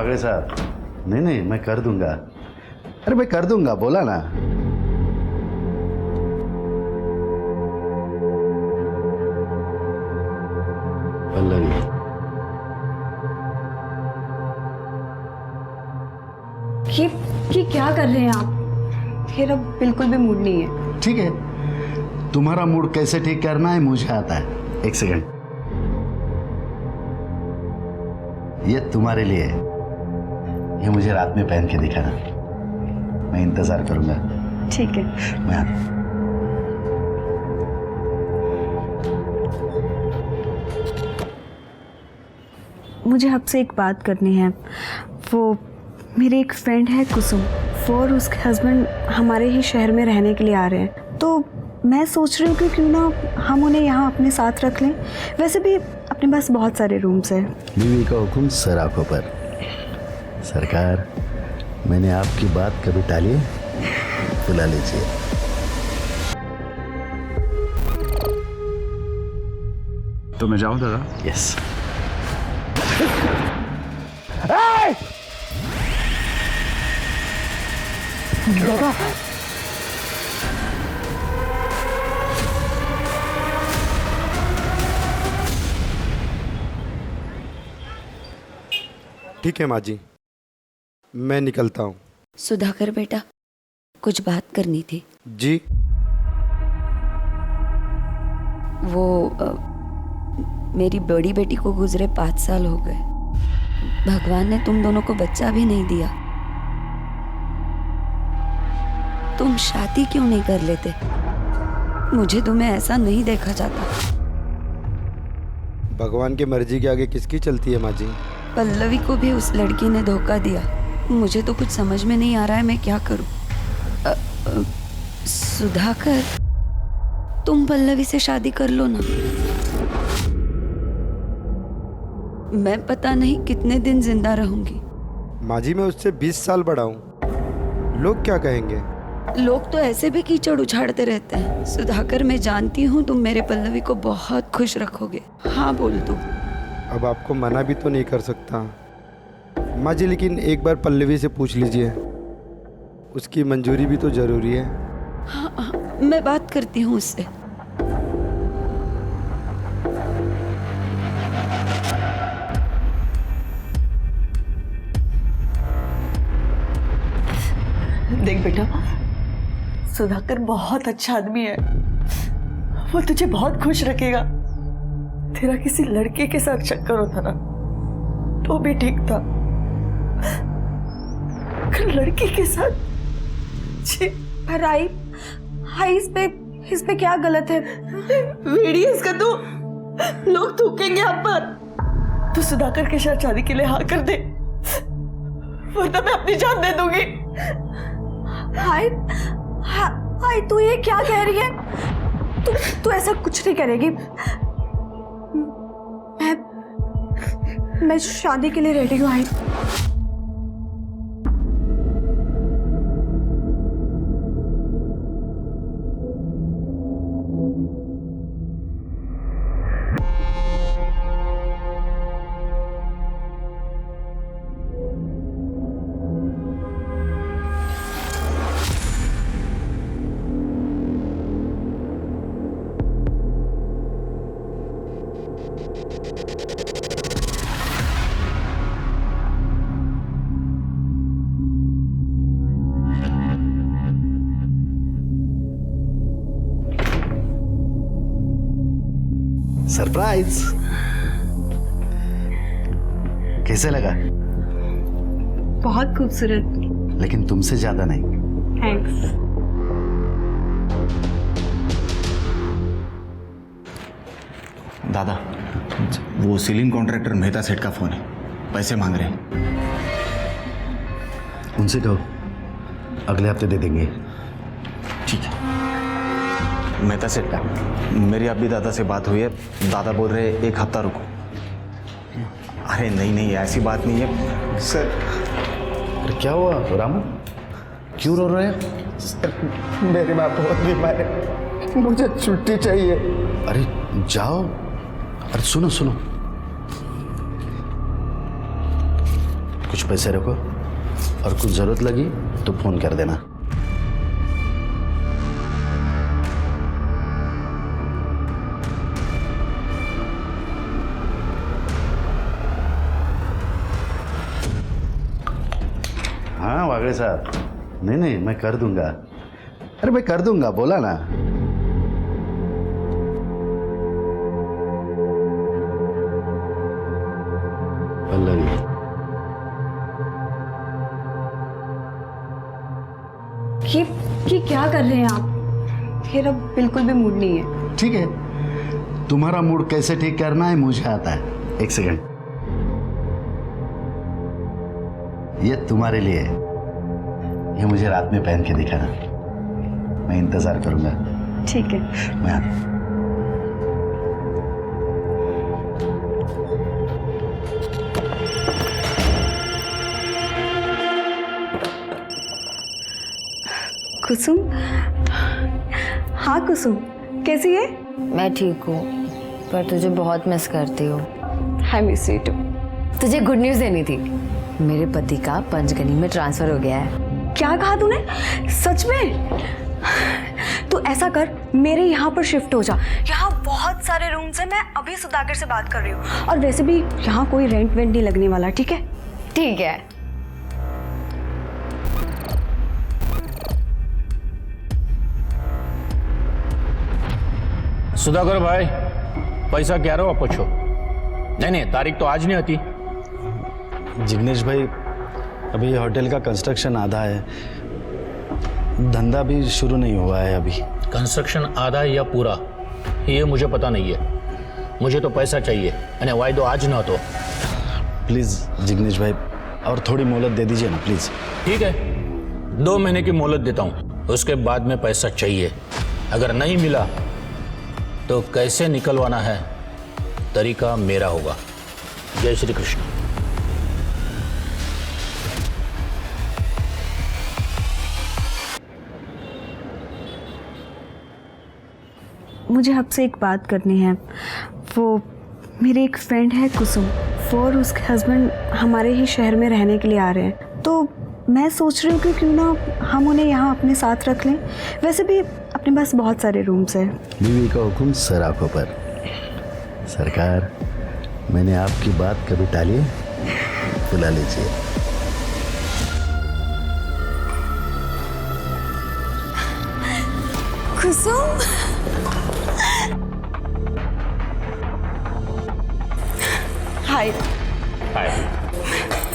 ठाकरे साहब, नहीं नहीं मैं कर दूंगा। अरे मैं कर दूंगा, बोला ना। पल्लवी, ये क्या कर रहे हैं आप? मेरा बिल्कुल भी मूड नहीं है। ठीक है, तुम्हारा मूड कैसे ठीक करना है मुझे आता है। एक सेकंड, ये तुम्हारे लिए है। ये मुझे रात में पहन के दिखाना, मैं इंतजार करूंगा। ठीक है। मैं आता हूं। मुझे आपसे एक बात करनी है। वो मेरी एक फ्रेंड है कुसुम, वो और उसके हस्बैंड हमारे ही शहर में रहने के लिए आ रहे हैं, तो मैं सोच रही हूँ कि क्यों ना हम उन्हें यहाँ अपने साथ रख लें। वैसे भी अपने पास बहुत सारे रूम्स हैं। बीवी का हुक्म सर आंखों पर। सरकार, मैंने आपकी बात कभी टाली है? बुला लीजिए। तो मैं जाऊं दादा? यस। दादा, ठीक है माँ जी, मैं निकलता हूँ। सुधाकर बेटा, कुछ बात करनी थी। जी। वो मेरी बड़ी बेटी को गुजरे 5 साल हो गए। भगवान ने तुम दोनों को बच्चा भी नहीं दिया। तुम शादी क्यों नहीं कर लेते? मुझे तुम्हें ऐसा नहीं देखा जाता। भगवान की मर्जी के आगे किसकी चलती है माँ जी? पल्लवी को भी उस लड़की ने धोखा दिया। मुझे तो कुछ समझ में नहीं आ रहा है, मैं क्या करूं। सुधाकर, तुम पल्लवी से शादी कर लो ना। मैं पता नहीं कितने दिन जिंदा रहूंगी। माँ जी, मैं उससे 20 साल बड़ा हूँ। लोग क्या कहेंगे? लोग तो ऐसे भी कीचड़ उछाड़ते रहते हैं। सुधाकर, मैं जानती हूँ तुम मेरे पल्लवी को बहुत खुश रखोगे। हाँ बोल दो। अब आपको मना भी तो नहीं कर सकता माँ जी, लेकिन एक बार पल्लवी से पूछ लीजिए, उसकी मंजूरी भी तो जरूरी है। हाँ, हाँ, मैं बात करती हूँ उससे। देख बेटा, सुधाकर बहुत अच्छा आदमी है। वो तुझे बहुत खुश रखेगा। तेरा किसी लड़के के साथ चक्कर होता ना तो भी ठीक था, लड़की के साथ जी। पर आई इस पे क्या गलत है? वीडियो इसका तो लोग थूकेंगे आप पर। तू सुधाकर के साथ शादी के लिए हाँ कर दे, वरना मैं अपनी जान दे दूंगी। हाय, तू ये क्या कह रही है? तू ऐसा कुछ नहीं करेगी। मैं शादी के लिए रेडी हूँ। हाय, सरप्राइज। कैसे लगा? बहुत खूबसूरत। लेकिन तुमसे ज्यादा नहीं। थैंक्स। दादा, वो सीलिंग कॉन्ट्रैक्टर मेहता सेठ का फोन है, पैसे मांग रहे हैं। उनसे कहो अगले हफ्ते दे देंगे। ठीक है। मेहता सेठ का, मेरी अभी दादा से बात हुई है। दादा बोल रहे 1 हफ्ता रुको। अरे नहीं नहीं, ऐसी बात नहीं है सर। अरे क्या हुआ रामू, क्यों रो रहे हैं? मेरी माँ बहुत बीमार है, मुझे छुट्टी चाहिए। अरे जाओ। अरे सुनो सुनो, कुछ पैसे रखो और कुछ ज़रूरत लगी तो फ़ोन कर देना। हाँ वागड़े साहब, नहीं मैं कर दूंगा। अरे मैं कर दूंगा, बोला ना। पल्लवी, ये क्या कर रहे हैं आप? मेरा बिल्कुल भी मूड नहीं है। ठीक है, तुम्हारा मूड कैसे ठीक करना है मुझे आता है। एक सेकंड, ये तुम्हारे लिए है। ये मुझे रात में पहन के दिखाना, मैं इंतजार करूंगा। ठीक है। मैं आता हूं। कुसुम, हाँ कुसुम, कैसी है? मैं ठीक हूँ, पर तुझे बहुत मिस करती हूँ। I miss you too. तुझे गुड न्यूज़ देनी थी, मेरे पति का पंचगनी में ट्रांसफर हो गया है। क्या कहा तूने? सच में? तू ऐसा कर, मेरे यहाँ पर शिफ्ट हो जा। यहाँ बहुत सारे रूम्स हैं, मैं अभी सुधाकर से बात कर रही हूँ। और वैसे भी यहाँ कोई रेंट वेंट नहीं लगने वाला, ठीक है? ठीक है। सुधाकर भाई, पैसा क्या रहो आप पूछो। नहीं तारीख तो आज नहीं आती। जिग्नेश भाई, अभी होटल का कंस्ट्रक्शन आधा है, धंधा भी शुरू नहीं हुआ है अभी। कंस्ट्रक्शन आधा है या पूरा, ये मुझे पता नहीं है। मुझे तो पैसा चाहिए, यानी वायदो आज ना तो। प्लीज़ जिग्नेश भाई, और थोड़ी मोहलत दे दीजिए ना प्लीज़। ठीक है, 2 महीने की मोहलत देता हूँ, उसके बाद में पैसा चाहिए। अगर नहीं मिला तो कैसे निकलवाना है तरीका मेरा होगा। जय श्री कृष्ण। मुझे आपसे एक बात करनी है। वो मेरी एक फ्रेंड है कुसुम, वो और उसके हस्बैंड हमारे ही शहर में रहने के लिए आ रहे हैं। तो मैं सोच रही हूँ कि क्यों ना हम उन्हें यहाँ अपने साथ रख लें। वैसे भी अपने पास बहुत सारे रूम्स हैं। बीवी का हुक्म सर आंखों पर। सरकार, मैंने आपकी बात कभी टाली है? बुला लीजिए। कुसुम, हाय। हाय।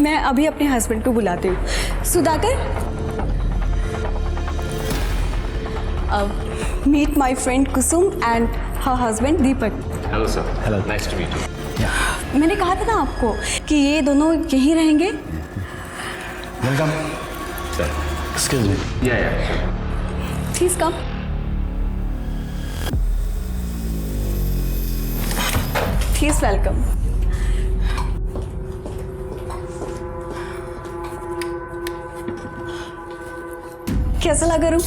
मैं अभी अपने हस्बैंड को बुलाती हूँ। Sudhakar, meet my friend Kusum and her husband Deepak. Hello sir. Hello, nice to meet you. मैंने कहा था ना आपको कि ये दोनों यहीं रहेंगे। Welcome sir. Excuse me. या प्लीज कम। Please welcome. कैसा लगा रूम?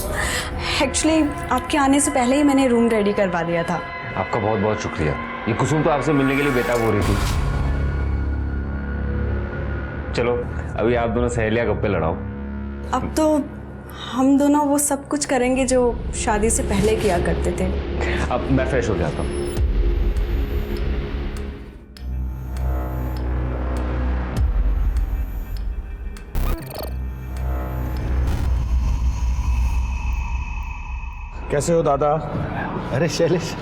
एक्चुअली आपके आने से पहले ही मैंने रूम रेडी करवा दिया था। आपका बहुत बहुत शुक्रिया। ये कुसुम तो आपसे मिलने के लिए बेताब हो रही थी। चलो अभी आप दोनों सहेलियां गप्पे लड़ाओ। अब तो हम दोनों वो सब कुछ करेंगे जो शादी से पहले किया करते थे। अब मैं फ्रेश हो जाता हूँ। कैसे हो दादा? अरे शैलेश,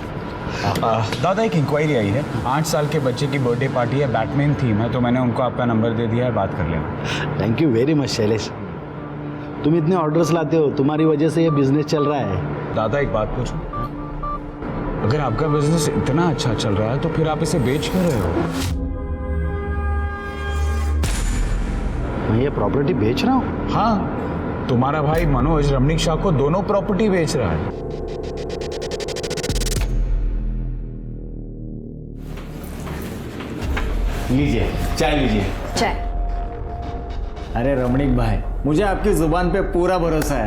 दादा एक इंक्वायरी आई है। 8 साल के बच्चे की बर्थडे पार्टी है, बैटमैन थीम है, तो मैंने उनको आपका नंबर दे दिया है, बात कर लेना। Thank you very much Shailesh. तुम इतने ऑर्डर्स लाते हो, तुम्हारी वजह से ये बिजनेस चल रहा है। दादा एक बात पूछूं, अगर आपका बिजनेस इतना अच्छा चल रहा है तो फिर आप इसे बेच क्यों रहे हो? मैं ये प्रॉपर्टी बेच रहा हूँ? हाँ, तुम्हारा भाई मनोज रमणीक शाह को दोनों प्रॉपर्टी बेच रहा है। लीजिए चाय लीजिए। चाय। अरे रमणीक भाई, मुझे आपकी जुबान पे पूरा भरोसा है।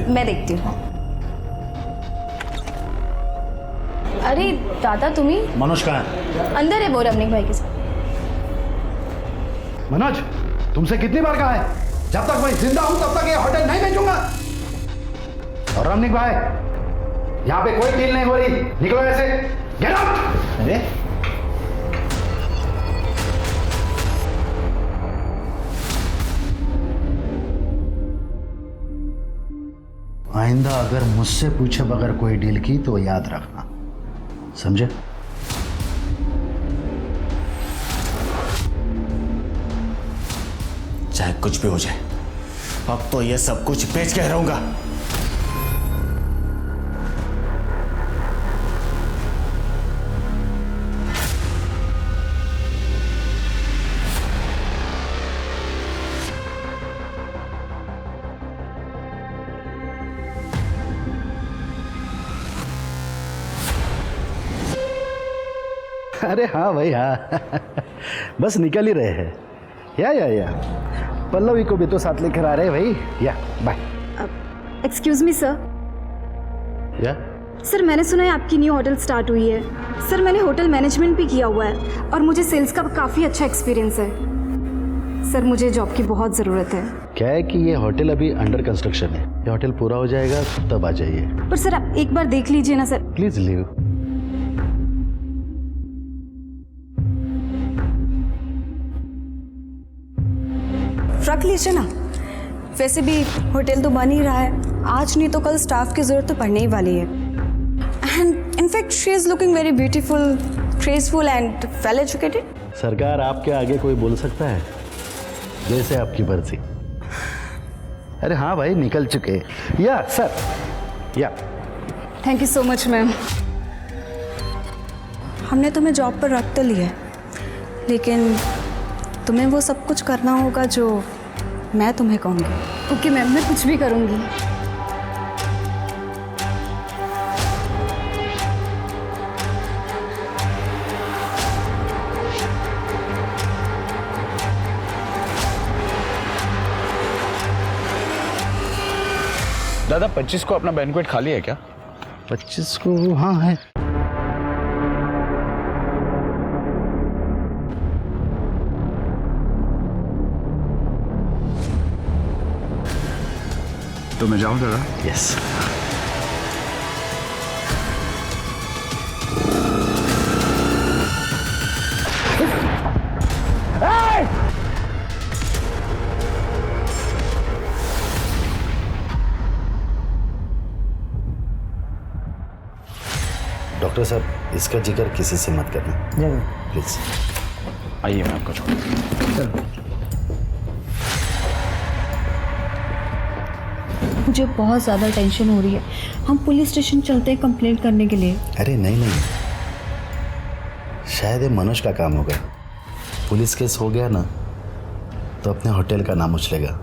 मैं देखती हूँ। अरे दादा, तुम्ही मनोज कहाँ है? अंदर है वो रमणीक भाई के साथ। मनोज, तुमसे कितनी बार कहा है, जब तक मैं जिंदा हूं तब तक ये होटल नहीं बेचूंगा। और रमनिक भाई, यहाँ पे कोई डील नहीं हो रही, निकलो ऐसे, गेट आउट। अरे आइंदा अगर मुझसे पूछे बगैर कोई डील की तो याद रखना, समझे? चाहे कुछ भी हो जाए, अब तो ये सब कुछ बेच के रहूंगा। अरे हाँ भाई हाँ, बस निकल ही रहे हैं। या पल्लवी को भी तो साथ लेकर आ रहे हैं भाई। या बाय। Excuse me sir. या सर, मैंने सुना है आपकी न्यू होटल स्टार्ट हुई है। सर, मैंने होटल मैनेजमेंट भी किया हुआ है और मुझे सेल्स का काफ़ी अच्छा एक्सपीरियंस है। सर, मुझे जॉब की बहुत ज़रूरत है। क्या है कि ये होटल अभी अंडर कंस्ट्रक्शन है, ये होटल पूरा हो जाएगा तब आ जाइए। पर सर, आप एक बार देख लीजिए ना सर। Please leave. रख लीजिए ना, वैसे भी होटल तो बन ही रहा है, आज नहीं तो कल स्टाफ की ज़रूरत तो पड़ने ही वाली है। And in fact she is looking very beautiful, graceful and well educated. सरकार, आपके आगे कोई बोल सकता है? जैसे आपकी मर्जी। अरे हाँ भाई, निकल चुके। या सर, या thank you so much ma'am. हमने तुम्हें जॉब पर रख तो लिया है, लेकिन तुम्हें वो सब कुछ करना होगा जो मैं तुम्हें कहूँगी। ओके मैम, मैं कुछ भी करूँगी। दादा 25 को अपना बैंक्वेट खाली है क्या? 25 को हाँ है। तो मैं जाऊं दादा? यस। डॉक्टर साहब, इसका जिक्र किसी से मत करना प्लीज। आइए, मैं आपको छोड़। मुझे बहुत ज़्यादा टेंशन हो रही है। हम पुलिस स्टेशन चलते हैं कंप्लेंट करने के लिए। अरे नहीं, शायद ये मनोज का काम होगा। पुलिस केस हो गया ना तो अपने होटल का नाम उछलेगा,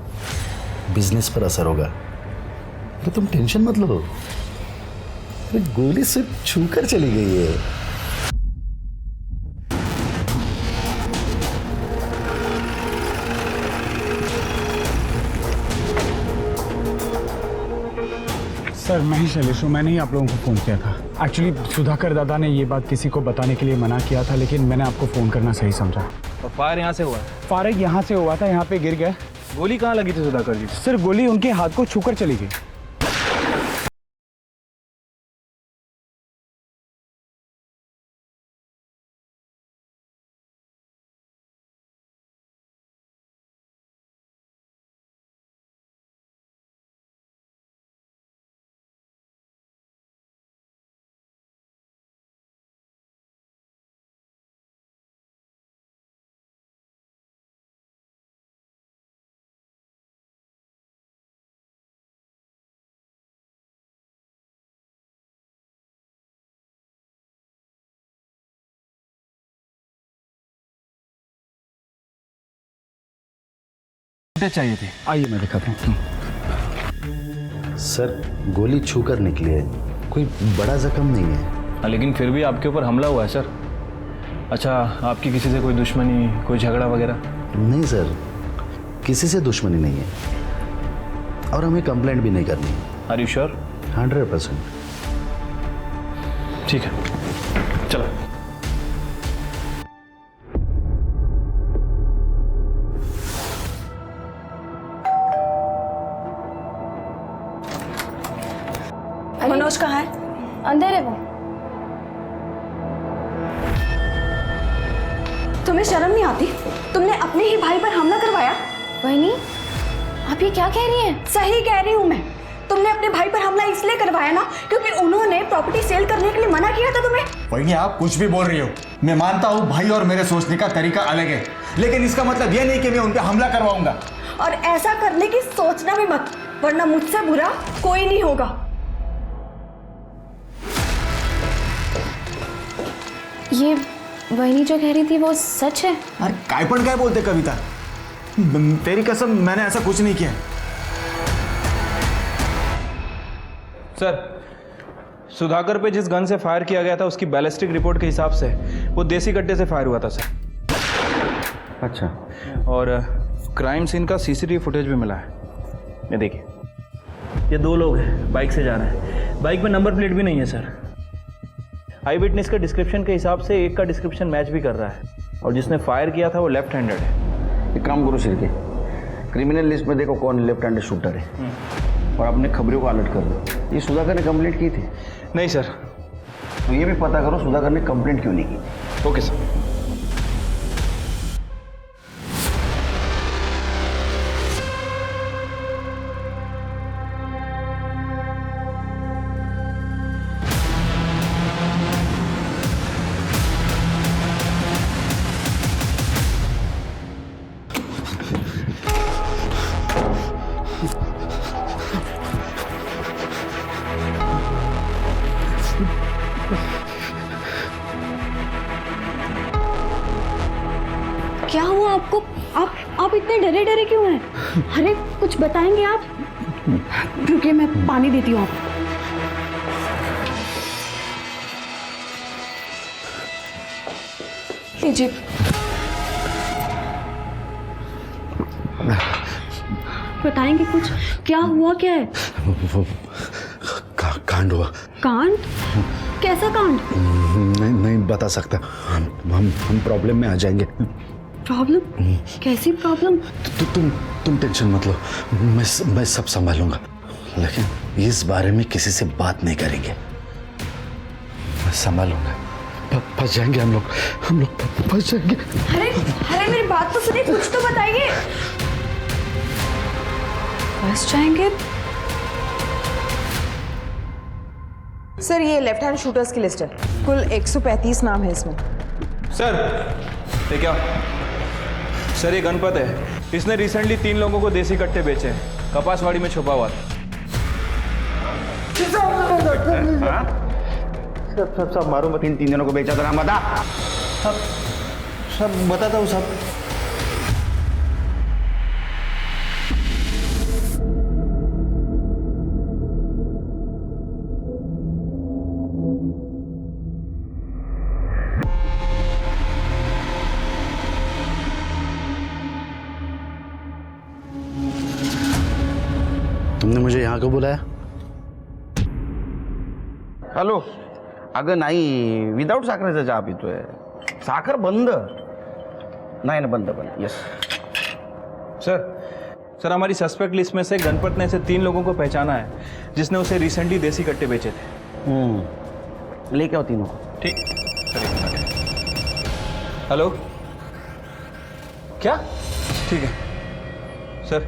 बिजनेस पर असर होगा। तो तुम टेंशन मत लो, गोली सिर्फ छूकर चली गई है। सर, मैं ही शैलेश हूँ। मैंने ही आप लोगों को फ़ोन किया था। एक्चुअली सुधाकर दादा ने ये बात किसी को बताने के लिए मना किया था, लेकिन मैंने आपको फ़ोन करना सही समझा। और फायर यहाँ से हुआ? फायर यहाँ से हुआ था, यहाँ पे गिर गया। गोली कहाँ लगी थी सुधाकर जी? सर, गोली उनके हाथ को छूकर चली गई। चाहिए थे। आइए, मैं दिखाता हूँ। सर, गोली छूकर निकली है, कोई बड़ा जख्म नहीं है। लेकिन फिर भी आपके ऊपर हमला हुआ है सर। अच्छा, आपकी किसी से कोई दुश्मनी, कोई झगड़ा वगैरह? नहीं सर, किसी से दुश्मनी नहीं है और हमें कंप्लेंट भी नहीं करनी। Are you sure? 100%। ठीक है, चलो। मनोज कहाँ है? अंदर है वो। तुम्हें शर्म नहीं आती? तुमने अपने ही भाई पर हमला करवाया। वही आप ये क्या कह रही हैं? सही कह रही हूँ मैं। तुमने अपने भाई पर हमला इसलिए करवाया ना क्योंकि उन्होंने प्रॉपर्टी सेल करने के लिए मना किया था तुम्हें। वही आप कुछ भी बोल रही हो। मैं मानता हूँ भाई और मेरे सोचने का तरीका अलग है, लेकिन इसका मतलब यह नहीं कि मैं उन पर हमला करवाऊंगा। और ऐसा करने की सोचना भी मत, वरना मुझसे बुरा कोई नहीं होगा। ये वही जो कह रही थी वो सच है? अरे कायपन काय बोलते कविता, तेरी कसम मैंने ऐसा कुछ नहीं किया। सर, सुधाकर पे जिस गन से फायर किया गया था उसकी बैलिस्टिक रिपोर्ट के हिसाब से वो देसी कट्टे से फायर हुआ था सर। अच्छा। और क्राइम सीन का सीसीटीवी फुटेज भी मिला है। ये देखिए, ये 2 लोग हैं, बाइक से जा रहे हैं। बाइक में नंबर प्लेट भी नहीं है सर। आई विटनेस के डिस्क्रिप्शन के हिसाब से एक का डिस्क्रिप्शन मैच भी कर रहा है, और जिसने फायर किया था वो लेफ्ट हैंडेड है। एक काम करो शिरके, क्रिमिनल लिस्ट में देखो कौन लेफ्ट हैंडेड शूटर है और अपने खबरों को अलर्ट कर दो। ये सुधाकर ने कंप्लेंट की थी? नहीं सर। तो ये भी पता करो सुधाकर ने कंप्लेंट क्यों नहीं की। Okay sir. क्या हुआ आपको? आप इतने डरे डरे क्यों हैं? अरे कुछ बताएंगे आप? रुकिए, मैं पानी देती हूँ आपको। लीजिए। बताएंगे कुछ? क्या हुआ, क्या है? वो कांड हुआ। कांड? कैसा कांड? नहीं बता सकता। हम प्रॉब्लम में आ जाएंगे। प्रॉब्लम? कैसी प्रॉब्लम? तुम टेंशन मत लो, मैं सब संभालूंगा, लेकिन इस बारे में किसी से बात नहीं करेंगे। मैं संभालूंगा। फंस जाएंगे हम लोग फंस जाएंगे। अरे मेरी बात तो सुनिए, कुछ तो बताइए। फंस जाएंगे? सर, ये लेफ्ट हैंड शूटर्स की लिस्ट है। कुल 135 नाम है इसमें। सर, ये क्या? सर, ये गणपत है। इसने रिसेंटली 3 लोगों को देसी कट्टे बेचे हैं। कपासवाड़ी में छुपा हुआ था। सब मारो मत। 3 जनों को बेचा था। नाम बता। सब बताता हूँ सब। तुमने मुझे यहाँ क्यों बुलाया? हॅलो, अगं नाही, विदाऊट साखरेचा चहा पितोय। साखर बंद नाही ना? बंद। यस सर, हमारी सस्पेक्ट लिस्ट में से गणपत ने ऐसे 3 लोगों को पहचाना है जिसने उसे रिसेंटली देसी कट्टे बेचे थे। लेके आओ तीनों को। ठीक। हेलो, क्या? ठीक है सर,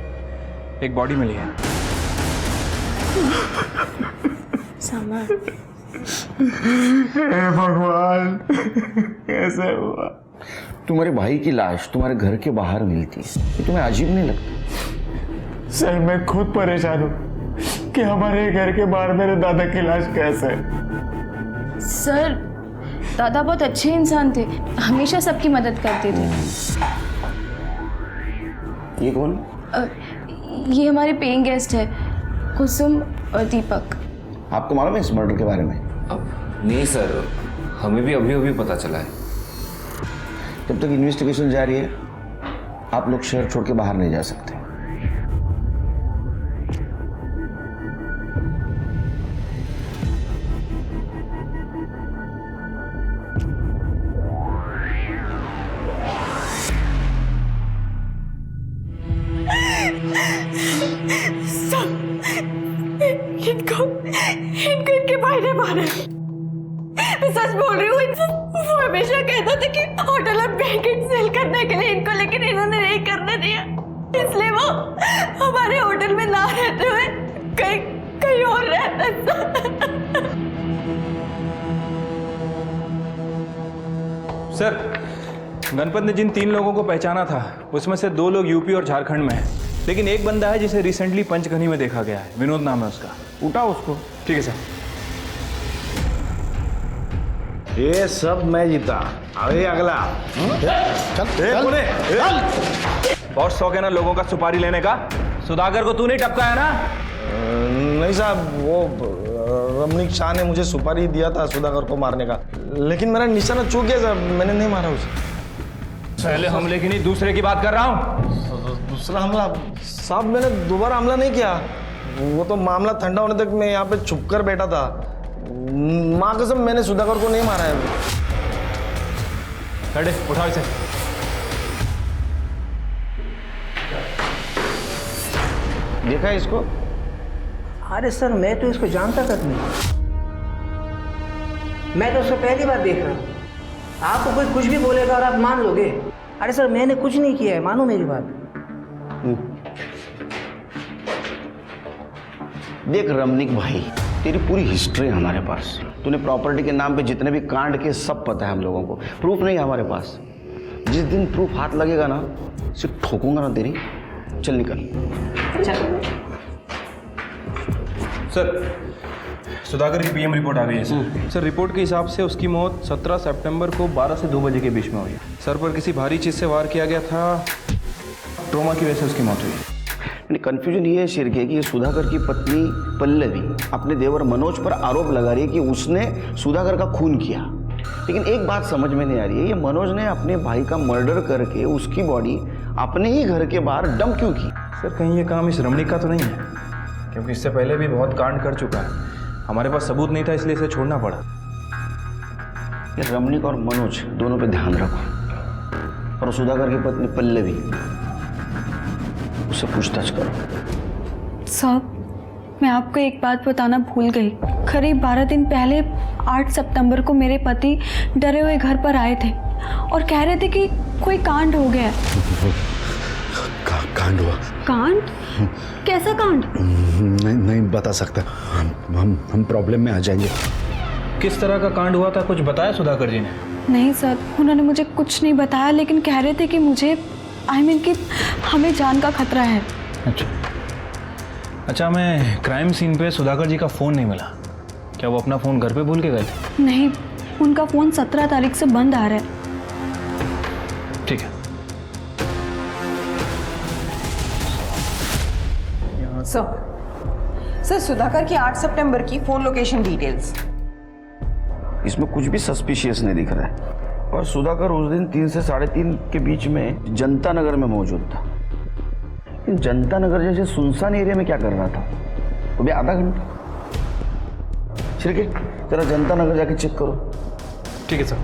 एक बॉडी मिली है। हे भगवान, कैसे हुआ? तुम्हारे भाई की लाश तुम्हारे घर के बाहर मिलती है, ये तुम्हें अजीब नहीं लगता? सर, मैं खुद परेशान हूँ कि हमारे घर के बाहर मेरे दादा की लाश कैसे है। सर, दादा बहुत अच्छे इंसान थे, हमेशा सबकी मदद करते थे। ये कौन? ये हमारे पेइंग गेस्ट है, कुसुम और दीपक। आपको मालूम है इस मर्डर के बारे में? नहीं सर, हमें भी अभी अभी पता चला है। जब तक इन्वेस्टिगेशन जारी है आप लोग शहर छोड़ के बाहर नहीं जा सकते। इनको इनके भाई ने मारा। मैं सच बोल रही हूँ। वो हमेशा कहता था कि होटल में बैंकेट सेल करने के लिए इनको, लेकिन इन्होंने नहीं करने दिया, इसलिए वो हमारे होटल में ना रहते हुए कहीं और रहता था। सर, गणपत ने जिन 3 लोगों को पहचाना था उसमें से 2 लोग यूपी और झारखंड में हैं, लेकिन एक बंदा है जिसे रिसेंटली पंचगनी में देखा गया है। विनोद नाम है उसका। उठाओ उसको। ठीक है सर। ये सब मैं जीता। अरे अगला चल। बहुत शौक है ना लोगों का सुपारी लेने का। सुधाकर को तू नहीं टपकाया ना? नहीं साहब, वो रमणीक शाह ने मुझे सुपारी दिया था सुधाकर को मारने का, लेकिन मेरा निशाना चूक गया साहब, मैंने नहीं मारा उसे। पहले हमले की नहीं, दूसरे की बात कर रहा हूँ। दूसरा हमला साहब, मैंने दोबारा हमला नहीं किया। वो तो मामला ठंडा होने तक मैं यहाँ पे छुप कर बैठा था। माँ कसम, मैंने सुधाकर को नहीं मारा है। अरे उठाओ इसे। देखा है इसको? अरे सर, मैं तो इसको जानता तक नहीं। मैं तो उसको पहली बार देख रहा हूँ। आपको कोई कुछ भी बोलेगा और आप मान लोगे? अरे सर, मैंने कुछ नहीं किया है, मानो मेरी बात। देख रमणीक भाई, तेरी पूरी हिस्ट्री है हमारे पास। तूने प्रॉपर्टी के नाम पे जितने भी कांड के सब पता है हम लोगों को। प्रूफ नहीं है हमारे पास। जिस दिन प्रूफ हाथ लगेगा ना, सिर्फ ठोकूंगा ना तेरी। चल निकल। सर, सुधाकर की पीएम रिपोर्ट आ गई है सर। सर, रिपोर्ट के हिसाब से उसकी मौत 17 सितंबर को 12 से 2 बजे के बीच में हुई। सर पर किसी भारी चीज़ से वार किया गया था। ट्रोमा की वजह से उसकी मौत हुई। कंफ्यूजन ये है शिरके कि सुधाकर की पत्नी पल्लवी अपने देवर मनोज पर आरोप लगा रही है कि उसने सुधाकर का खून किया। लेकिन एक बात समझ में नहीं आ रही है, ये मनोज ने अपने भाई का मर्डर करके उसकी बॉडी अपने ही घर के बाहर डंप क्यों की? सर, कहीं ये काम इस रमणीक का तो नहीं है? क्योंकि इससे पहले भी बहुत कांड कर चुका है। हमारे पास सबूत नहीं था, इसलिए इसे छोड़ना पड़ा। ये रमणीक और मनोज दोनों पे ध्यान रखो, और सुधाकर की पत्नी पल्लवी, उससे पूछताछ करो। साहब, मैं आपको एक बात बताना भूल गई। करीब 12 दिन पहले 8 सितंबर को मेरे पति डरे हुए घर पर आए थे और कह रहे थे कि कोई कांड हो गया। कांड हुआ? कांड? कैसा कांड? नहीं बता सकता। हम प्रॉब्लम में आ जाएंगे। किस तरह का कांड हुआ था, कुछ बताया सुधाकर जी ने? नहीं सर, उन्होंने मुझे कुछ नहीं बताया, लेकिन कह रहे थे कि मुझे कि हमें जान का खतरा है। अच्छा, हमें क्राइम सीन पे सुधाकर जी का फ़ोन नहीं मिला। क्या वो अपना फ़ोन घर पे भूल के गए थे? नहीं, उनका फ़ोन 17 तारीख से बंद आ रहा है। ठीक है। सर, सुधाकर की 8 सितंबर की फ़ोन लोकेशन डिटेल्स। इसमें कुछ भी सस्पिशियस नहीं दिख रहा है। और सुधाकर उस दिन 3 से 3:30 के बीच में जनता नगर में मौजूद था। लेकिन जनता नगर जैसे सुनसान एरिया में क्या कर रहा था? वो भी आधा घंटा। ठीक है, जरा जनता नगर जाके चेक करो। ठीक है सर।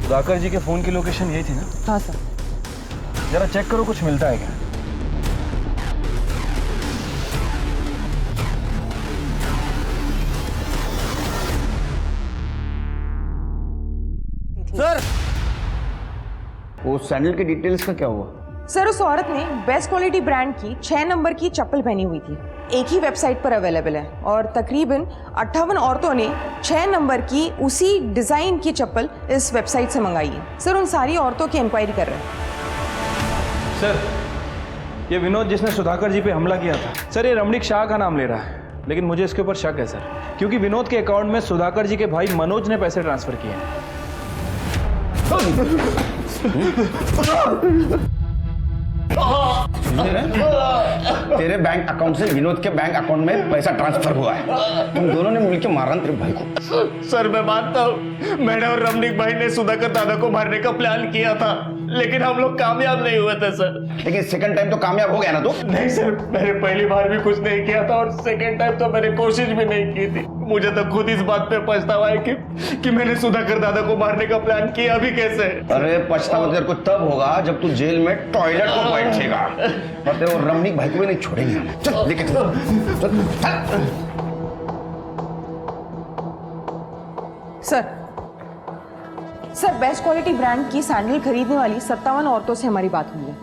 सुधाकर जी के फ़ोन की लोकेशन यही थी ना? हाँ सर। जरा चेक करो, कुछ मिलता है क्या? सर, वो सैंडल के डिटेल्स का क्या हुआ? सर, उस औरत ने बेस्ट क्वालिटी ब्रांड की 6 नंबर की चप्पल पहनी हुई थी। एक ही वेबसाइट पर अवेलेबल है और तकरीबन 58 औरतों ने 6 नंबर की उसी डिज़ाइन की चप्पल इस वेबसाइट से मंगाई है। सर, उन सारी औरतों की इंक्वायरी कर रहे हैं। सर, ये विनोद जिसने सुधाकर जी पे हमला किया था, सर, ये रमणीक शाह का नाम ले रहा है। लेकिन मुझे इसके ऊपर शक है सर, क्योंकि विनोद के अकाउंट में सुधाकर जी के भाई मनोज ने पैसे ट्रांसफर किए हैं। तेरे बैंक अकाउंट से विनोद के बैंक अकाउंट में पैसा ट्रांसफर हुआ है। तुम दोनों ने मिलकर मारा तेरे भाई को। सर, मैं मानता हूँ मैंने और रमणीक भाई ने सुधाकर दादा को मारने का प्लान किया था, लेकिन हम लोग कामयाब नहीं हुए थे सर। लेकिन सेकंड टाइम तो कामयाब हो गया ना तू? नहीं सर, मैंने पहली बार भी कुछ नहीं किया था और सेकंड टाइम तो मैंने कोशिश भी नहीं की थी। मुझे तो खुद इस बात पे पछतावा है कि मैंने सुधाकर दादा को मारने का प्लान किया भी कैसे। अरे पछतावा तेरे को तब होगा जब तू जेल में टॉयलेट को बैठेगा और तेरे वो रमणीक भाई को भी नहीं छोड़ेंगे। चल लेके चल। सर बेस्ट क्वालिटी ब्रांड की सैंडल खरीदने वाली 57 औरतों से हमारी बात हुई है।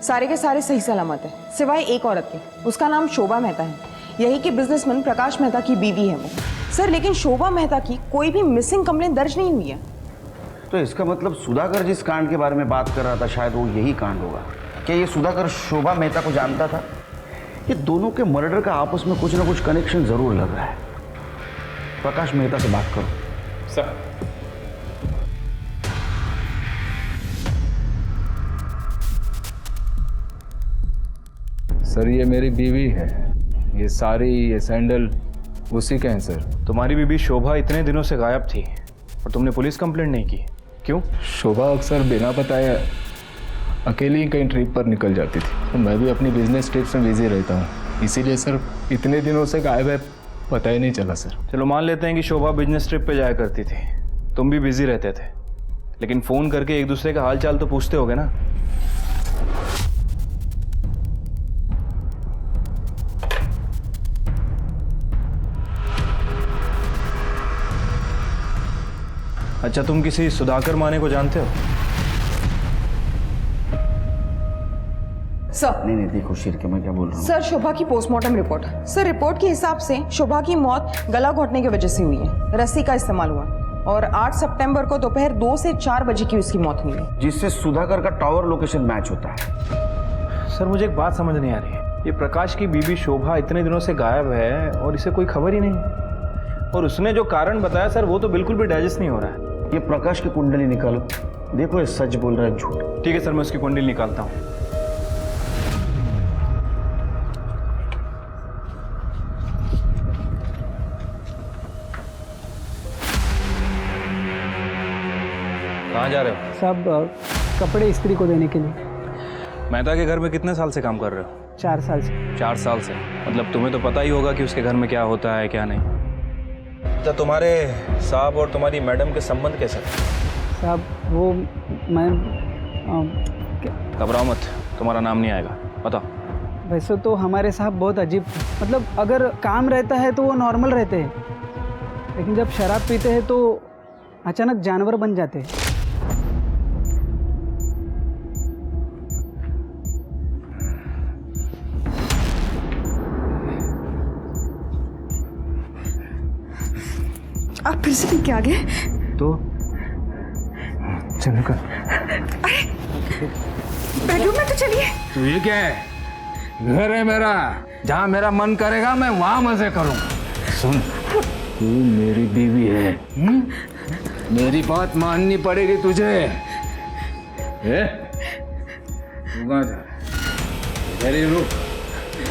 सारे के सारे सही सलामत है, सिवाय एक औरत के। उसका नाम शोभा मेहता है। यही के बिजनेसमैन प्रकाश मेहता की बीवी है वो। सर लेकिन शोभा मेहता की कोई भी मिसिंग कंप्लेंट दर्ज नहीं हुई है। तो इसका मतलब सुधाकर जिस कांड के बारे में बात कर रहा था शायद वो यही कांड होगा। क्या ये सुधाकर शोभा मेहता को जानता था? ये दोनों के मर्डर का आपस में कुछ ना कुछ कनेक्शन जरूर लग रहा है। प्रकाश मेहता से बात करो। सर सर ये मेरी बीवी है, ये साड़ी ये सैंडल उसी के हैं सर। तुम्हारी बीबी शोभा इतने दिनों से गायब थी और तुमने पुलिस कंप्लेंट नहीं की, क्यों? शोभा अक्सर बिना बताए अकेली कहीं ट्रिप पर निकल जाती थी, तो मैं भी अपनी बिजनेस ट्रिप्स में बिजी रहता हूँ, इसीलिए सर इतने दिनों से गायब है, पता ही नहीं चला सर। चलो मान लेते हैं कि शोभा बिजनेस ट्रिप पे जाया करती थी, तुम भी बिजी रहते थे, लेकिन फ़ोन करके एक दूसरे का हाल चाल तो पूछते होगे ना? अच्छा, तुम किसी सुधाकर माने को जानते हो? सर नहीं देखो शिरके, मैं क्या बोल रहा हूँ। सर शोभा की पोस्टमार्टम रिपोर्ट। सर रिपोर्ट के हिसाब से शोभा की मौत गला घोटने की वजह से हुई है, रस्सी का इस्तेमाल हुआ और 8 सितंबर को दोपहर 2 से 4 बजे की उसकी मौत हुई है, जिससे सुधाकर का टावर लोकेशन मैच होता है। सर मुझे एक बात समझ नहीं आ रही है, ये प्रकाश की बीबी शोभा इतने दिनों से गायब है और इसे कोई खबर ही नहीं, और उसने जो कारण बताया सर वो तो बिल्कुल भी डाइजेस्ट नहीं हो रहा है। ये प्रकाश की कुंडली निकालो, देखो ये सच बोल रहा है झूठ। ठीक है सर, मैं उसकी कुंडली निकालता हूँ। कहाँ जा रहे हो? सब कपड़े इस्त्री को देने के लिए। मेहता के घर में कितने साल से काम कर रहे हो? 4 साल से। 4 साल से, मतलब तुम्हें तो पता ही होगा कि उसके घर में क्या होता है क्या नहीं। तो तुम्हारे साहब और तुम्हारी मैडम के संबंध कैसे? साहब वो मैं घबराओ मत, तुम्हारा नाम नहीं आएगा, बताओ। वैसे तो हमारे साहब बहुत अजीब, मतलब अगर काम रहता है तो वो नॉर्मल रहते हैं, लेकिन जब शराब पीते हैं तो अचानक जानवर बन जाते हैं। आप फिर से पी के आ गए? तो चलो कर। अरे बेडरूम में तो चलिए। तो ये क्या है? घर है मेरा, जहाँ मेरा मन करेगा मैं वहाँ मजे करूँ। सुन, तू मेरी बीवी है, मेरी बात माननी पड़ेगी तुझे। तू कहाँ जा? इधर ही रुक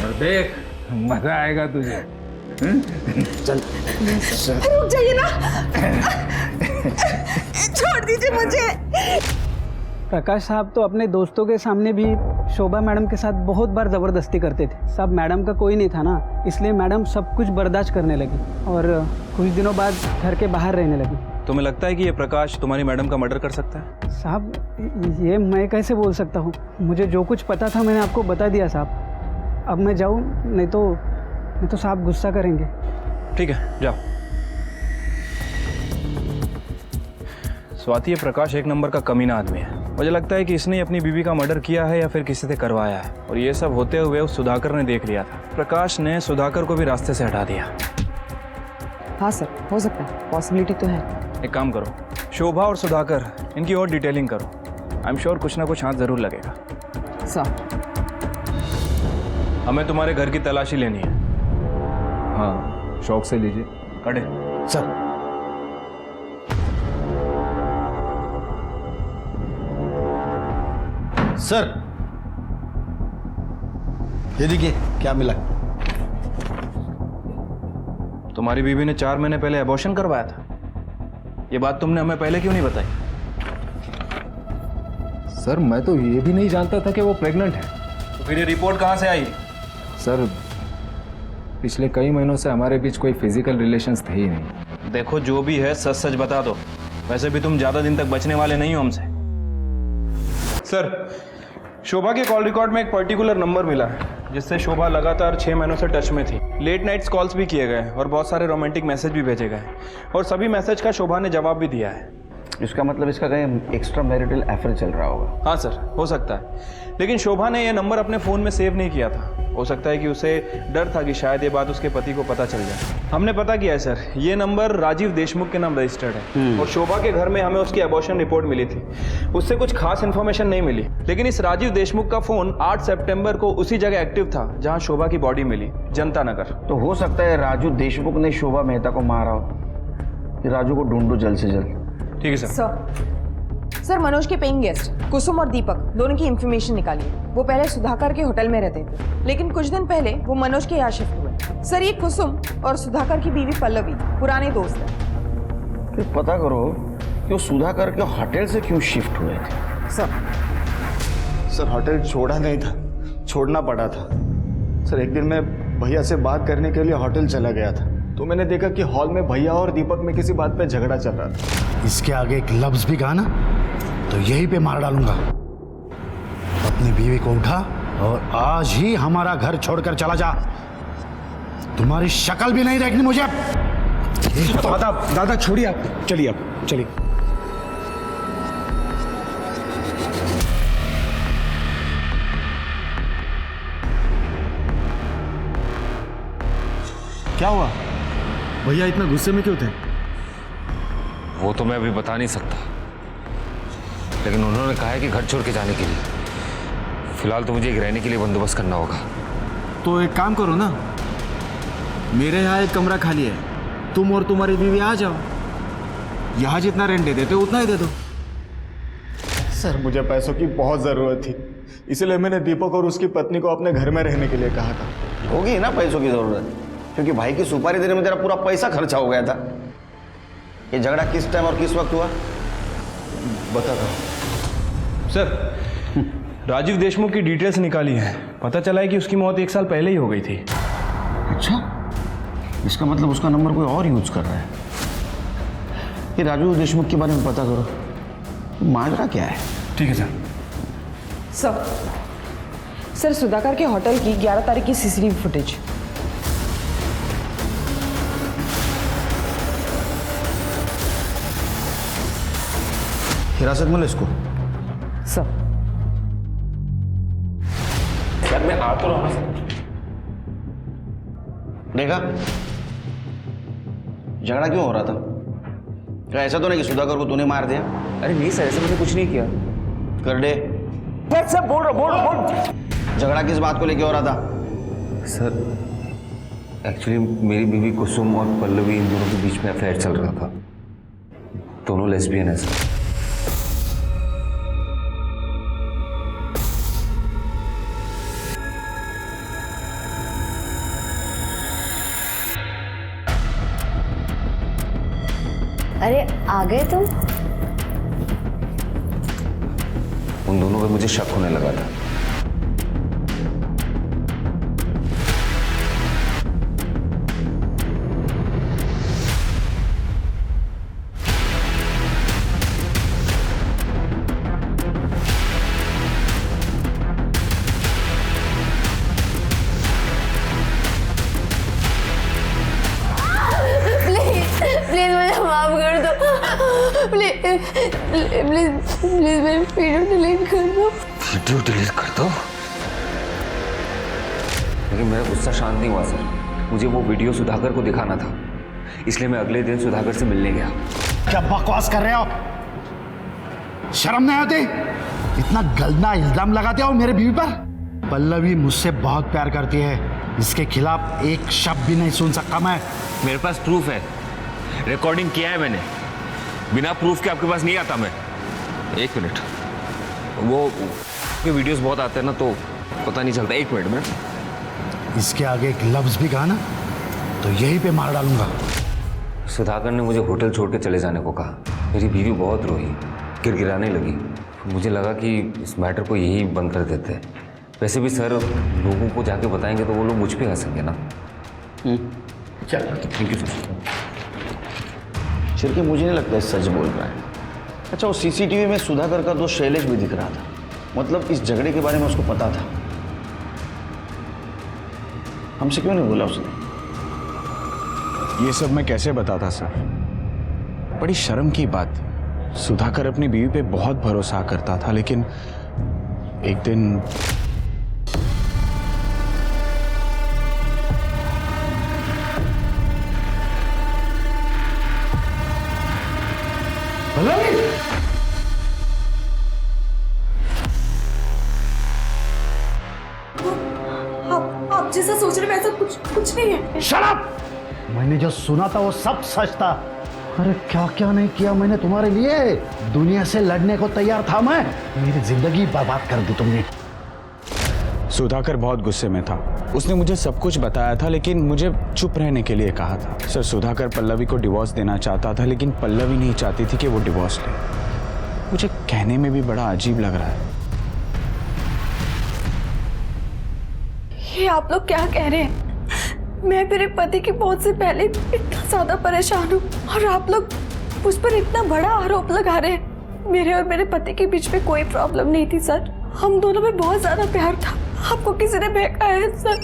और देख, मजा आएगा तुझे। चल रुक जाइए ना, छोड़ दीजिए मुझे। प्रकाश साहब तो अपने दोस्तों के सामने भी शोभा मैडम के साथ बहुत बार ज़बरदस्ती करते थे। सब मैडम का कोई नहीं था ना, इसलिए मैडम सब कुछ बर्दाश्त करने लगी और कुछ दिनों बाद घर के बाहर रहने लगी। तुम्हें लगता है कि ये प्रकाश तुम्हारी मैडम का मर्डर कर सकता है? साहब ये मैं कैसे बोल सकता हूँ, मुझे जो कुछ पता था मैंने आपको बता दिया साहब। अब मैं जाऊँ, नहीं तो साहब गुस्सा करेंगे। ठीक है, जाओ। स्वाति, ये प्रकाश एक नंबर का कमीना आदमी है। मुझे लगता है कि इसने अपनी बीवी का मर्डर किया है या फिर किसी से करवाया है, और ये सब होते हुए उस सुधाकर ने देख लिया था। प्रकाश ने सुधाकर को भी रास्ते से हटा दिया। हाँ सर, हो सकता है, पॉसिबिलिटी तो है। एक काम करो, शोभा और सुधाकर इनकी और डिटेलिंग करो। आई एम श्योर कुछ ना कुछ हाथ जरूर लगेगा। सर हमें तुम्हारे घर की तलाशी लेनी है। हाँ, शौक से लीजिए। कड़े सर सर ये देखिए क्या मिला। तुम्हारी बीवी ने 4 महीने पहले अबॉर्शन करवाया था। ये बात तुमने हमें पहले क्यों नहीं बताई? सर मैं तो ये भी नहीं जानता था कि वो प्रेग्नेंट है। तो फिर ये रिपोर्ट कहाँ से आई? सर पिछले कई महीनों से हमारे बीच कोई फिजिकल रिलेशंस थे ही नहीं। देखो जो भी है सच सच बता दो, वैसे भी तुम ज़्यादा दिन तक बचने वाले नहीं हो हमसे। सर शोभा के कॉल रिकॉर्ड में एक पर्टिकुलर नंबर मिला है जिससे शोभा लगातार 6 महीनों से टच में थी। लेट नाइट्स कॉल्स भी किए गए और बहुत सारे रोमांटिक मैसेज भी भेजे गए और सभी मैसेज का शोभा ने जवाब भी दिया है। इसका मतलब इसका कहीं एक्स्ट्रा मैरिटल अफेयर चल रहा होगा। हाँ सर, हो सकता है, लेकिन शोभा ने यह नंबर अपने फ़ोन में सेव नहीं किया था। हो सकता है कि उसे डर था कि शायद ये बात उसके पति को पता चल जाए। हमने पता किया है सर, ये नंबर राजीव देशमुख के नाम रजिस्टर्ड है और शोभा के घर में हमें उसकी अबॉर्शन रिपोर्ट मिली थी। उससे कुछ खास इन्फॉर्मेशन नहीं मिली, लेकिन इस राजीव देशमुख का फ़ोन 8 सितंबर को उसी जगह एक्टिव था जहाँ शोभा की बॉडी मिली, जनता नगर। तो हो सकता है राजू देशमुख ने शोभा मेहता को मारा हो। राजू को ढूंढो जल्द से जल्द। ठीक है सर। सर मनोज के पेइंग गेस्ट कुसुम और दीपक दोनों की इंफॉर्मेशन निकालिए। वो पहले सुधाकर के होटल में रहते थे, लेकिन कुछ दिन पहले वो मनोज के यहाँ शिफ्ट हुए। सर ये कुसुम और सुधाकर की बीवी पल्लवी पुराने दोस्त हैं। फिर पता करो कि वो सुधाकर के होटल से क्यों शिफ्ट हुए थे। सर होटल छोड़ा नहीं था, छोड़ना पड़ा था। सर एक दिन मैं भैया से बात करने के लिए होटल चला गया था, तो मैंने देखा कि हॉल में भैया और दीपक में किसी बात पे झगड़ा चल रहा था। इसके आगे एक लफ्ज भी कहा ना तो यहीं पे मार डालूंगा। अपनी बीवी को उठा और आज ही हमारा घर छोड़कर चला जा। तुम्हारी शक्ल भी नहीं देखनी मुझे। दादा छोड़िए आप, चलिए आप चलिए। क्या हुआ भैया, इतना गुस्से में क्यों थे? वो तो मैं अभी बता नहीं सकता, लेकिन उन्होंने कहा है कि घर छोड़ के जाने के लिए। फिलहाल तो मुझे एक रहने के लिए बंदोबस्त करना होगा। तो एक काम करो ना, मेरे यहाँ एक कमरा खाली है, तुम और तुम्हारी बीवी आ जाओ। यहाँ जितना रेंट दे देते उतना ही दे दो। सर मुझे पैसों की बहुत ज़रूरत थी, इसलिए मैंने दीपक और उसकी पत्नी को अपने घर में रहने के लिए कहा था। होगी ना पैसों की ज़रूरत, क्योंकि भाई की सुपारी देने में तेरा पूरा पैसा खर्चा हो गया था। ये झगड़ा किस टाइम और किस वक्त हुआ बता दो। सर राजीव देशमुख की डिटेल्स निकाली है, पता चला है कि उसकी मौत 1 साल पहले ही हो गई थी। अच्छा, इसका मतलब उसका नंबर कोई और यूज कर रहा है। ये राजू देशमुख के बारे में पता करो, माजरा क्या है। ठीक है सर। सर सुधाकर के होटल की 11 तारीख की सीसीटीवी फुटेज। हिरासत में लो इसको। सर यार मैं आ तो रहा हूं। देखा झगड़ा क्यों हो रहा था? क्या ऐसा तो नहीं कि सुधाकर को तूने मार दिया? अरे नहीं सर, ऐसा मैंने कुछ नहीं किया। कर दे सर, बोल। झगड़ा किस बात को लेके हो रहा था? सर एक्चुअली मेरी बीवी कुसुम और पल्लवी, इन दोनों के बीच में अफेयर चल रहा था। दोनों लेस्बियन है सर। अरे आ गए तुम? उन दोनों पे मुझे शक होने लगा था। प्लीज मुझे माफ कर दो। प्लीज मेरी वीडियो डिलीट कर दो। वीडियो डिलीट कर दो? लेकिन मेरा गुस्सा शांत नहीं हुआ सर। मुझे वो वीडियो सुधाकर को दिखाना था, इसलिए मैं अगले दिन सुधाकर से मिलने गया। क्या बकवास कर रहे हो? शर्म नहीं आती? इतना गंदा इल्जाम लगाते हो मेरे बीवी पर। पल्लवी मुझसे बहुत प्यार करती है, इसके खिलाफ एक शब्द भी नहीं सुन सकता मैं। मेरे पास प्रूफ है, रिकॉर्डिंग किया है मैंने। बिना प्रूफ के आपके पास नहीं आता मैं। एक मिनट, वो वीडियोस बहुत आते हैं ना, तो पता नहीं चलता। एक मिनट इसके आगे एक लफ्ज भी कहा ना तो यहीं पे मार डालूंगा। सुधाकर ने मुझे होटल छोड़ के चले जाने को कहा। मेरी बीवी बहुत रोई, गिड़गिड़ाने लगी। मुझे लगा कि इस मैटर को यही बंद कर देते हैं। वैसे भी सर लोगों को जाके बताएंगे तो वो लोग मुझ पे हंसेंगे ना। चल थैंक यू सर। शिरके मुझे नहीं लगता सच बोल रहा है। अच्छा, वो सीसीटीवी में सुधाकर का दोस्त शैलेश भी दिख रहा था, मतलब इस झगड़े के बारे में उसको पता था। हमसे क्यों नहीं बोला उसने? ये सब मैं कैसे बताता सर, बड़ी शर्म की बात। सुधाकर अपनी बीवी पे बहुत भरोसा करता था, लेकिन एक दिन आप जैसा सोच रहे वैसा कुछ नहीं है। Shut up! मैंने जो सुना था वो सब सच था। अरे क्या क्या नहीं किया मैंने तुम्हारे लिए, दुनिया से लड़ने को तैयार था मैं। मेरी जिंदगी बर्बाद कर दी तुमने। सुधाकर बहुत गुस्से में था। उसने मुझे सब कुछ बताया था, लेकिन मुझे चुप रहने के लिए कहा था। सर, सुधाकर पल्लवी को डिवोर्स देना चाहता था, लेकिन पल्लवी नहीं चाहती थी कि वो डिवोर्स ले। मुझे कहने में भी बड़ा अजीब लग रहा है। ये आप लोग क्या कह रहे हैं? मैं मेरे पति की मौत से पहले इतना ज्यादा परेशान हूँ और आप लोग मुझ पर इतना बड़ा आरोप लगा रहे हैं। मेरे और मेरे पति के बीच में कोई प्रॉब्लम नहीं थी सर, हम दोनों में बहुत ज्यादा प्यार था। आपको किसी ने बहका है सर।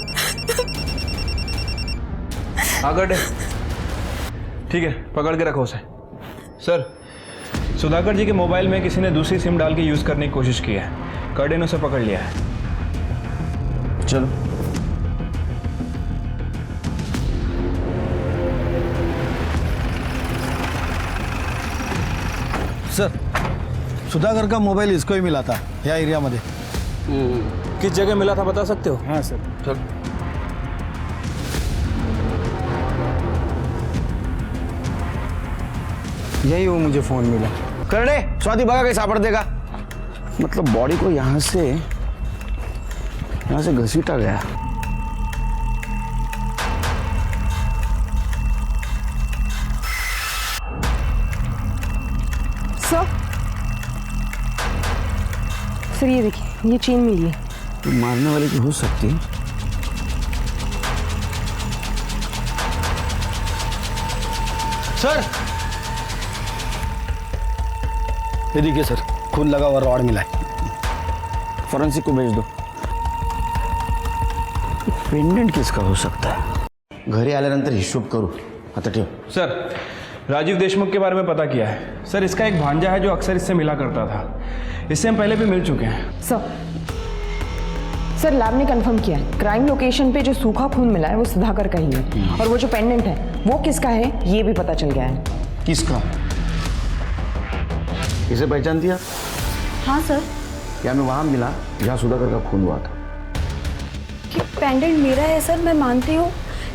आगड़ ठीक है, पकड़ के रखो उसे। सर, सुधाकर जी के मोबाइल में किसी ने दूसरी सिम डाल के यूज करने की कोशिश की है। कर्डे ने उसे पकड़ लिया है। चलो। सर, सुधाकर का मोबाइल इसको ही मिला था या एरिया मध्ये। किस जगह मिला था बता सकते हो? हाँ सर। चल। यही वो मुझे फोन मिला। करने स्वाति भगा के सापड़ देगा, मतलब बॉडी को यहाँ से घसीटा गया। सर ये देखिए, ये चेन मिली है। तो मारने वाले की हो सकती है। सर ये देखिए सर, खून लगा हुआ रॉड मिला है। फॉरेंसिक को भेज दो। पेंडेंट किसका हो सकता है? घरी आल्यानंतर हिशोब करू। आता ठेव। सर, राजीव देशमुख के बारे में पता किया है। सर, इसका एक भांजा है जो अक्सर इससे मिला करता था। इससे हम पहले भी मिल चुके हैं। सर लैब ने कंफर्म किया है, क्राइम लोकेशन पे जो सूखा खून मिला है वो सुधाकर का ही है, और वो जो पेंडेंट है वो किसका है ये भी पता चल गया है। किसका? इसे पहचानती आप? हाँ सर। क्या मैं वहां मिला जहाँ सुधाकर का खून हुआ था? ये पेंडेंट मेरा है सर, मैं मानती हूँ,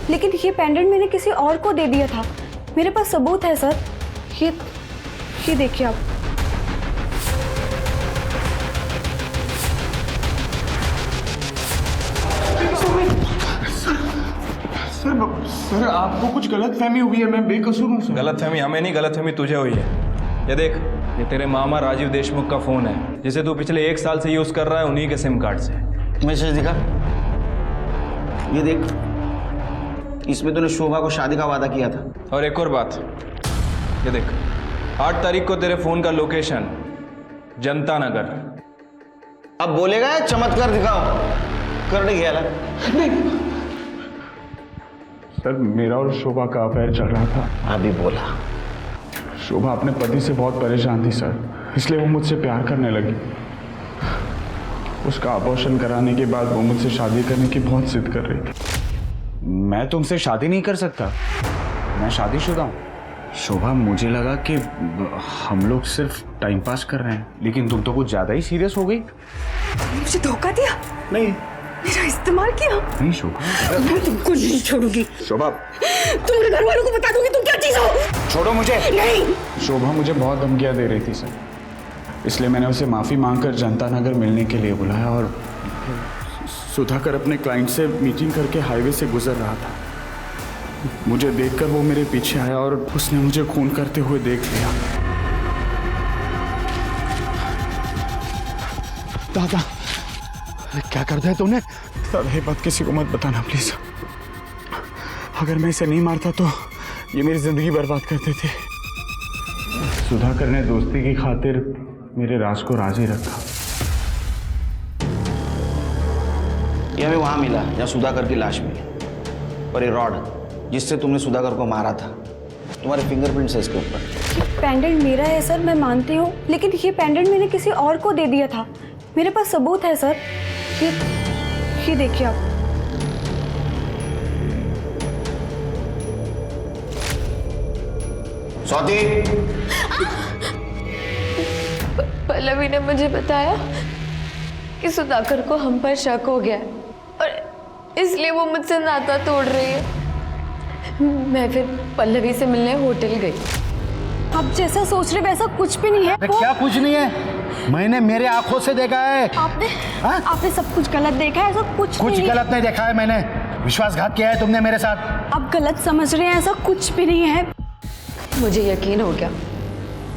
लेकिन ये पेंडेंट मैंने किसी और को दे दिया था। मेरे पास सबूत है सर। ये देखिए आप। सर आपको कुछ गलतफहमी हुई है, मैं बेकसूर हूँ। गलतफहमी हमें नहीं, गलतफहमी तुझे हुई है। ये देख, ये तेरे मामा राजीव देशमुख का फोन है, जिसे तू पिछले 1 साल से यूज कर रहा है उन्हीं के सिम कार्ड से। मैसेज दिखा। ये देख, इसमें तूने शोभा को शादी का वादा किया था। और एक और बात, ये देख, 8 तारीख को तेरे फोन का लोकेशन जनता नगर। अब बोलेगा चमत्कार दिखाओ, करने गया नहीं। सर, मेरा और शोभा का अफेयर चल रहा था। अभी बोला। शोभा अपने पति से बहुत परेशान थी सर, इसलिए वो मुझसे प्यार करने लगी। उसका अबॉर्शन कराने के बाद वो मुझसे शादी करने की बहुत जिद कर रही थी। मैं तुमसे शादी नहीं कर सकता, मैं शादीशुदा हूँ। शोभा, मुझे लगा कि हम लोग सिर्फ टाइम पास कर रहे हैं, लेकिन तुम तो कुछ ज़्यादा ही सीरियस हो गई। मुझे धोखा दिया? नहीं। मेरा इस्तेमाल किया? नहीं शोभा, मैं तुमको नहीं छोड़ूंगी। शोभा, तुम मेरे घर वालों को बता दूंगी तुम क्या चीज हो। छोड़ो मुझे। नहीं। शोभा मुझे बहुत धमकियां दे रही थी सर, इसलिए मैंने उसे माफ़ी मांगकर जनता नगर मिलने के लिए बुलाया। और सुधाकर अपने क्लाइंट से मीटिंग करके हाईवे से गुजर रहा था। मुझे देखकर वो मेरे पीछे आया और उसने मुझे खून करते हुए देख लिया। दादा, क्या कर दिया तूने? दादा ये बात किसी को मत बताना प्लीज। अगर मैं इसे नहीं मारता तो ये मेरी जिंदगी बर्बाद कर देती। सुधाकर ने दोस्ती की खातिर मेरे राज को राज ही रखा। ये हमें वहां मिला जहाँ सुधाकर की लाश मिली, और ये रॉड जिससे तुमने सुधाकर को मारा था, तुम्हारे फिंगरप्रिंट्स है इसके ऊपर। पेंडेंट मेरा है सर, मैं मानती हूँ, लेकिन ये पेंडेंट मैंने किसी और को दे दिया था। मेरे पास सबूत है सर। ये देखिए आप। स्वाति, पल्लवी ने मुझे बताया कि सुधाकर को हम पर शक हो गया है और इसलिए वो मुझसे नाता तोड़ रही है। मैं फिर पल्लवी से मिलने होटल गई। आप जैसा सोच रहे वैसा कुछ भी नहीं है। क्या कुछ नहीं है? मैंने मेरे आंखों से देखा है। आपने सब कुछ गलत देखा है, ऐसा कुछ नहीं। गलत नहीं देखा है मैंने। विश्वासघात किया है तुमने मेरे साथ। आप गलत समझ रहे हैं, ऐसा कुछ भी नहीं है। मुझे यकीन हो गया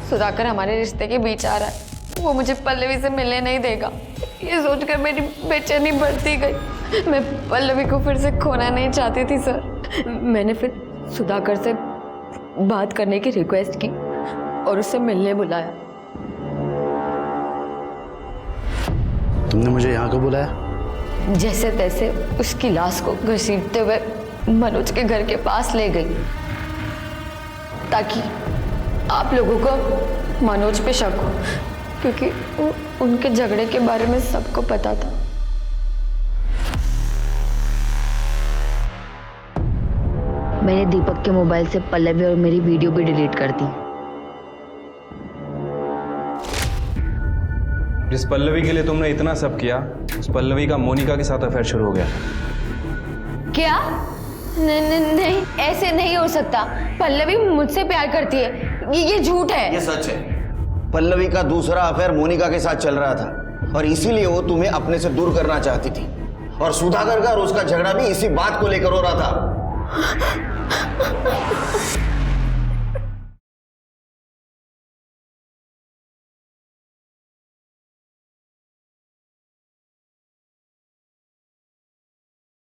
सुधाकर हमारे रिश्ते के बीच आ रहा है। वो मुझे पल्लवी से मिलने नहीं देगा। ये सोचकर मेरी बेचैनी बढ़ती गई। मैं पल्लवी को फिर से खोना नहीं चाहती थी सर। मैंने फिर सुधाकर से बात करने की रिक्वेस्ट की और उससे मिलने बुलाया। तुमने मुझे यहाँ क्यों बुलाया? जैसे तैसे उसकी लाश को घसीटते हुए मनोज के घर के पास ले गई ताकि आप लोगों को मनोज पे शक हो, क्योंकि उनके झगड़े के बारे में सबको पता था। मैंने दीपक के मोबाइल से पल्लवी और मेरी वीडियो भी डिलीट कर दी। जिस पल्लवी के लिए तुमने इतना सब किया, उस पल्लवी का मोनिका के साथ अफेयर शुरू हो गया। क्या? नहीं, ऐसे नहीं हो सकता। पल्लवी मुझसे प्यार करती है। ये झूठ है। ये सच है। पल्लवी का दूसरा अफेयर मोनिका के साथ चल रहा था और इसीलिए वो तुम्हें अपने से दूर करना चाहती थी, और सुधाकर का और उसका झगड़ा भी इसी बात को लेकर हो रहा था।